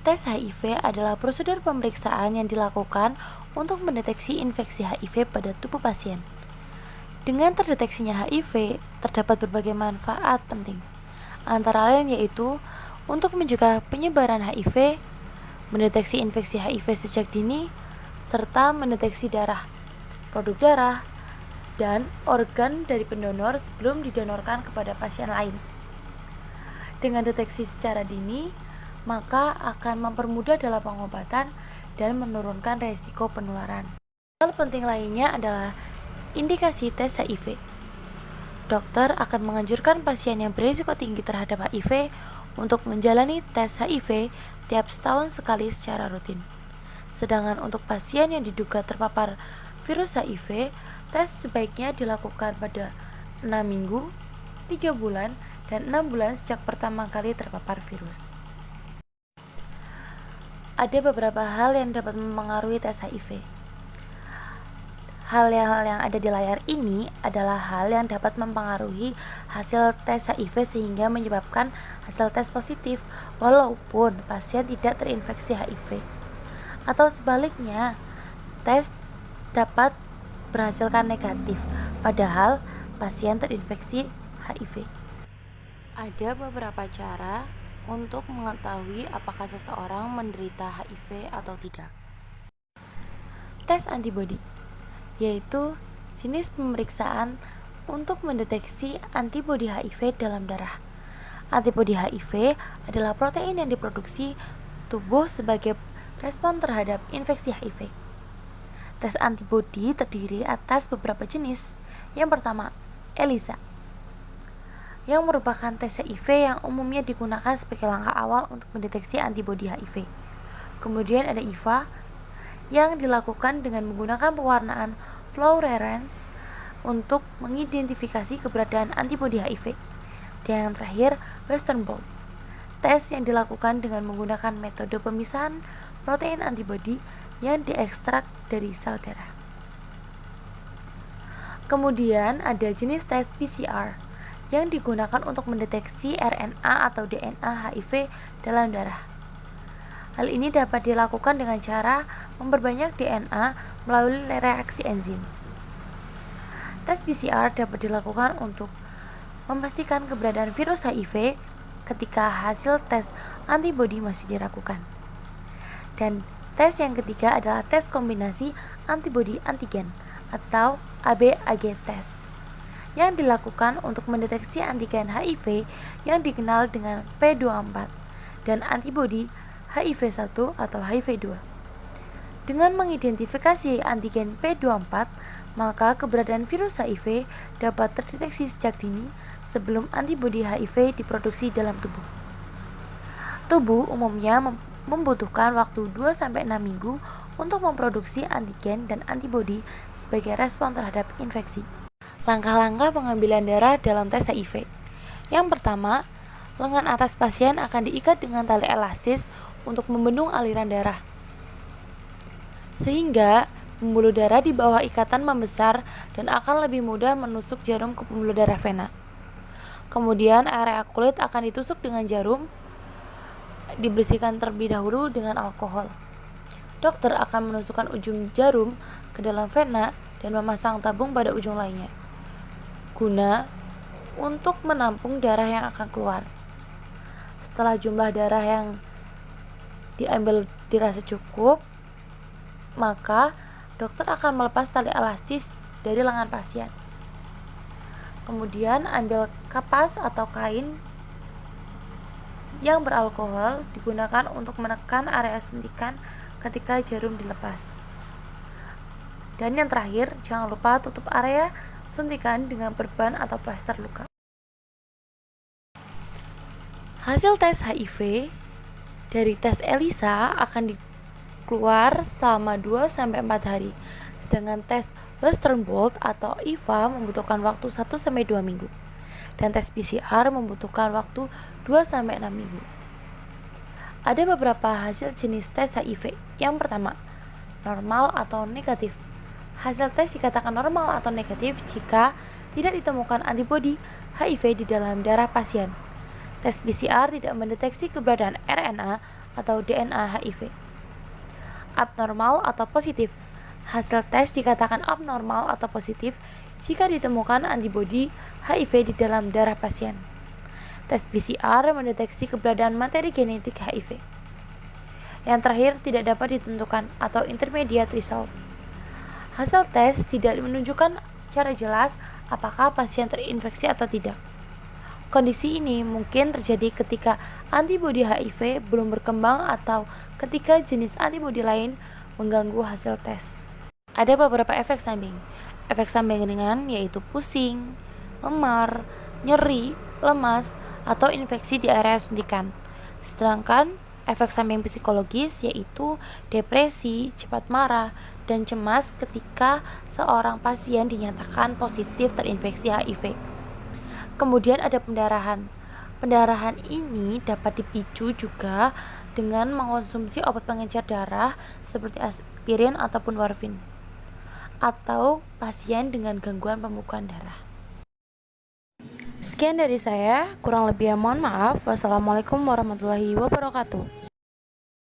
Tes HIV adalah prosedur pemeriksaan yang dilakukan untuk mendeteksi infeksi HIV pada tubuh pasien. Dengan terdeteksinya HIV, terdapat berbagai manfaat penting, antara lain yaitu untuk mencegah penyebaran HIV, mendeteksi infeksi HIV sejak dini, serta mendeteksi darah, produk darah, dan organ dari pendonor sebelum didonorkan kepada pasien lain. Dengan deteksi secara dini, maka akan mempermudah dalam pengobatan dan menurunkan resiko penularan. Hal penting lainnya adalah indikasi tes HIV. Dokter akan menganjurkan pasien yang berisiko tinggi terhadap HIV untuk menjalani tes HIV tiap setahun sekali secara rutin. Sedangkan untuk pasien yang diduga terpapar virus HIV, tes sebaiknya dilakukan pada 6 minggu, 3 bulan, dan 6 bulan sejak pertama kali terpapar virus. Ada beberapa hal yang dapat mempengaruhi tes HIV. Hal yang ada di layar ini adalah hal yang dapat mempengaruhi hasil tes HIV sehingga menyebabkan hasil tes positif walaupun pasien tidak terinfeksi HIV. Atau sebaliknya, tes dapat berhasilkan negatif padahal pasien terinfeksi HIV. Ada beberapa cara untuk mengetahui apakah seseorang menderita HIV atau tidak. Tes antibodi, yaitu jenis pemeriksaan untuk mendeteksi antibodi HIV dalam darah. Antibodi HIV adalah protein yang diproduksi tubuh sebagai respon terhadap infeksi HIV. Tes antibodi terdiri atas beberapa jenis. Yang pertama, ELISA, yang merupakan tes HIV yang umumnya digunakan sebagai langkah awal untuk mendeteksi antibodi HIV. Kemudian ada IVA, yang dilakukan dengan menggunakan pewarnaan fluorescence untuk mengidentifikasi keberadaan antibodi HIV. Dan yang terakhir, Western blot, tes yang dilakukan dengan menggunakan metode pemisahan protein antibodi yang diekstrak dari sel darah. Kemudian ada jenis tes PCR yang digunakan untuk mendeteksi RNA atau DNA HIV dalam darah. Hal ini dapat dilakukan dengan cara memperbanyak DNA melalui reaksi enzim. Tes PCR dapat dilakukan untuk memastikan keberadaan virus HIV ketika hasil tes antibodi masih diragukan. Dan tes yang ketiga adalah tes kombinasi antibodi antigen atau ABAG test yang dilakukan untuk mendeteksi antigen HIV yang dikenal dengan P24 dan antibodi HIV1 atau HIV2. Dengan mengidentifikasi antigen P24, maka keberadaan virus HIV dapat terdeteksi sejak dini sebelum antibodi HIV diproduksi dalam tubuh. Tubuh umumnya membutuhkan waktu 2-6 minggu untuk memproduksi antigen dan antibodi sebagai respon terhadap infeksi. Langkah-langkah pengambilan darah dalam tes HIV. Yang pertama, lengan atas pasien akan diikat dengan tali elastis untuk membendung aliran darah, sehingga pembuluh darah di bawah ikatan membesar dan akan lebih mudah menusuk jarum ke pembuluh darah vena. Kemudian area kulit akan ditusuk dengan jarum, dibersihkan terlebih dahulu dengan alkohol. Dokter akan menusukkan ujung jarum ke dalam vena dan memasang tabung pada ujung lainnya, guna untuk menampung darah yang akan keluar. Setelah jumlah darah yang diambil dirasa cukup, maka dokter akan melepas tali elastis dari lengan pasien. Kemudian ambil kapas atau kain yang beralkohol digunakan untuk menekan area suntikan ketika jarum dilepas. Dan yang terakhir, jangan lupa tutup area suntikan dengan perban atau plester luka. Hasil tes HIV dari tes ELISA akan keluar selama 2-4 hari, sedangkan tes Western blot atau IVA membutuhkan waktu 1-2 minggu, dan tes PCR membutuhkan waktu 2-6 minggu. Ada beberapa hasil jenis tes HIV. Yang pertama, normal atau negatif. Hasil tes dikatakan normal atau negatif jika tidak ditemukan antibodi HIV di dalam darah pasien. Tes PCR tidak mendeteksi keberadaan RNA atau DNA HIV. Abnormal atau positif. Hasil tes dikatakan abnormal atau positif jika ditemukan antibodi HIV di dalam darah pasien. Tes PCR mendeteksi keberadaan materi genetik HIV. Yang terakhir, tidak dapat ditentukan atau intermediate result. Hasil tes tidak menunjukkan secara jelas apakah pasien terinfeksi atau tidak. Kondisi ini mungkin terjadi ketika antibodi HIV belum berkembang atau ketika jenis antibodi lain mengganggu hasil tes. Ada beberapa efek samping. Efek samping ringan yaitu pusing, memar, nyeri, lemas, atau infeksi di area suntikan. Sedangkan efek samping psikologis yaitu depresi, cepat marah, dan cemas ketika seorang pasien dinyatakan positif terinfeksi HIV. Kemudian ada pendarahan. Pendarahan ini dapat dipicu juga dengan mengkonsumsi obat pengencer darah seperti aspirin ataupun warfarin, atau pasien dengan gangguan pembekuan darah. Sekian dari saya, kurang lebih mohon maaf. Wassalamualaikum warahmatullahi wabarakatuh.